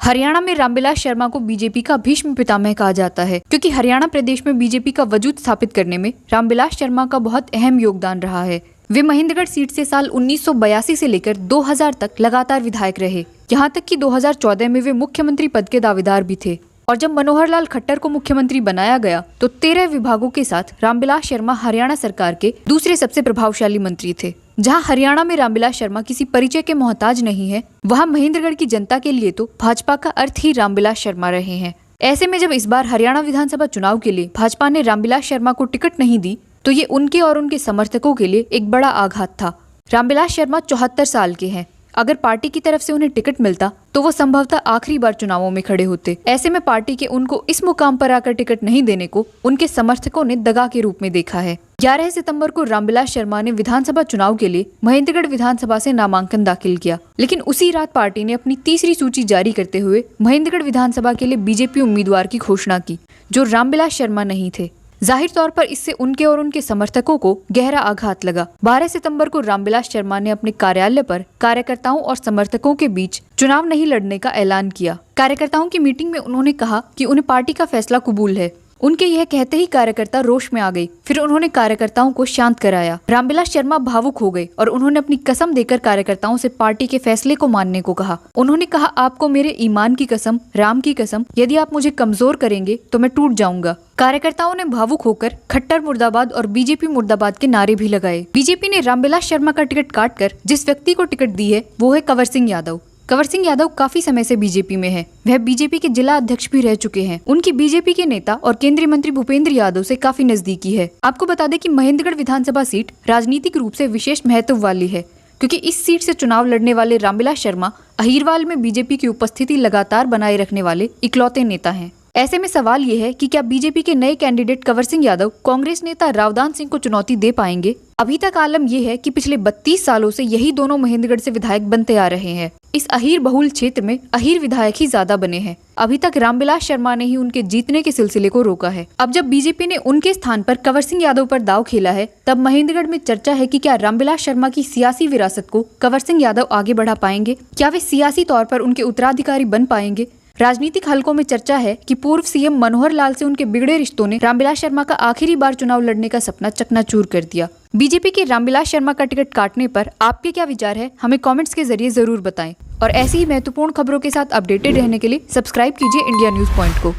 हरियाणा में रामविलास शर्मा को बीजेपी का भीष्म पितामह कहा जाता है, क्योंकि हरियाणा प्रदेश में बीजेपी का वजूद स्थापित करने में रामविलास शर्मा का बहुत अहम योगदान रहा है। वे महेंद्रगढ़ सीट से साल 1982 से लेकर 2000 तक लगातार विधायक रहे। यहाँ तक कि 2014 में वे मुख्यमंत्री पद के दावेदार भी थे। और जब मनोहर लाल खट्टर को मुख्यमंत्री बनाया गया तो 13 विभागों के साथ रामविलास शर्मा हरियाणा सरकार के दूसरे सबसे प्रभावशाली मंत्री थे। जहां हरियाणा में रामविलास शर्मा किसी परिचय के मोहताज नहीं है, वहां महेंद्रगढ़ की जनता के लिए तो भाजपा का अर्थ ही रामविलास शर्मा रहे हैं। ऐसे में जब इस बार हरियाणा विधानसभा चुनाव के लिए भाजपा ने रामविलास शर्मा को टिकट नहीं दी तो ये उनके और उनके समर्थकों के लिए एक बड़ा आघात था। रामविलास शर्मा 74 साल के हैं। अगर पार्टी की तरफ से उन्हें टिकट मिलता तो वो संभवतः आखिरी बार चुनावों में खड़े होते। ऐसे में पार्टी के उनको इस मुकाम पर आकर टिकट नहीं देने को उनके समर्थकों ने दगा के रूप में देखा है। 11 सितंबर को रामविलास शर्मा ने विधानसभा चुनाव के लिए महेंद्रगढ़ विधानसभा से नामांकन दाखिल किया, लेकिन उसी रात पार्टी ने अपनी तीसरी सूची जारी करते हुए महेंद्रगढ़ विधानसभा के लिए बीजेपी उम्मीदवार की घोषणा की, जो रामविलास शर्मा नहीं थे। जाहिर तौर पर इससे उनके और उनके समर्थकों को गहरा आघात लगा। 12 सितंबर को रामविलास शर्मा ने अपने कार्यालय पर कार्यकर्ताओं और समर्थकों के बीच चुनाव नहीं लड़ने का ऐलान किया। कार्यकर्ताओं की मीटिंग में उन्होंने कहा कि उन्हें पार्टी का फैसला कबूल है। उनके यह कहते ही कार्यकर्ता रोष में आ गए। फिर उन्होंने कार्यकर्ताओं को शांत कराया। रामविलास शर्मा भावुक हो गए और उन्होंने अपनी कसम देकर कार्यकर्ताओं से पार्टी के फैसले को मानने को कहा। उन्होंने कहा, आपको मेरे ईमान की कसम, राम की कसम, यदि आप मुझे कमजोर करेंगे तो मैं टूट जाऊंगा। कार्यकर्ताओं ने भावुक होकर खट्टर मुर्दाबाद और बीजेपी मुर्दाबाद के नारे भी लगाए। बीजेपी ने रामविलास शर्मा का टिकट काटकर जिस व्यक्ति को टिकट दी है वो है कंवर सिंह यादव। कंवर सिंह यादव काफी समय से बीजेपी में हैं। वह बीजेपी के जिला अध्यक्ष भी रह चुके हैं। उनकी बीजेपी के नेता और केंद्रीय मंत्री भूपेंद्र यादव से काफी नजदीकी है। आपको बता दें कि महेंद्रगढ़ विधानसभा सीट राजनीतिक रूप से विशेष महत्व वाली है, क्योंकि इस सीट से चुनाव लड़ने वाले रामविलास शर्मा अहीरवाल में बीजेपी की उपस्थिति लगातार बनाए रखने वाले इकलौते नेता हैं। ऐसे में सवाल ये है कि क्या बीजेपी के नए कैंडिडेट कंवर सिंह यादव कांग्रेस नेता रावदान सिंह को चुनौती दे पाएंगे? अभी तक आलम यह है कि पिछले 32 सालों से यही दोनों महेंद्रगढ़ से विधायक बनते आ रहे हैं। इस अहीर बहुल क्षेत्र में अहीर विधायक ही ज्यादा बने हैं। अभी तक रामविलास शर्मा ने ही उनके जीतने के सिलसिले को रोका है। अब जब बीजेपी ने उनके स्थान पर कंवर सिंह यादव पर दाव खेला है, तब महेंद्रगढ़ में चर्चा है कि क्या रामविलास शर्मा की सियासी विरासत को कंवर सिंह यादव आगे बढ़ा पाएंगे? क्या वे सियासी तौर पर उनके उत्तराधिकारी बन पाएंगे? राजनीतिक हलकों में चर्चा है कि पूर्व सीएम मनोहर लाल से उनके बिगड़े रिश्तों ने रामविलास शर्मा का आखिरी बार चुनाव लड़ने का सपना चकनाचूर कर दिया। बीजेपी के रामविलास शर्मा का टिकट काटने पर आपके क्या विचार है? हमें कमेंट्स के जरिए जरूर बताएं। और ऐसी ही महत्वपूर्ण खबरों के साथ अपडेटेड रहने के लिए सब्सक्राइब कीजिए इंडिया न्यूज पॉइंट को।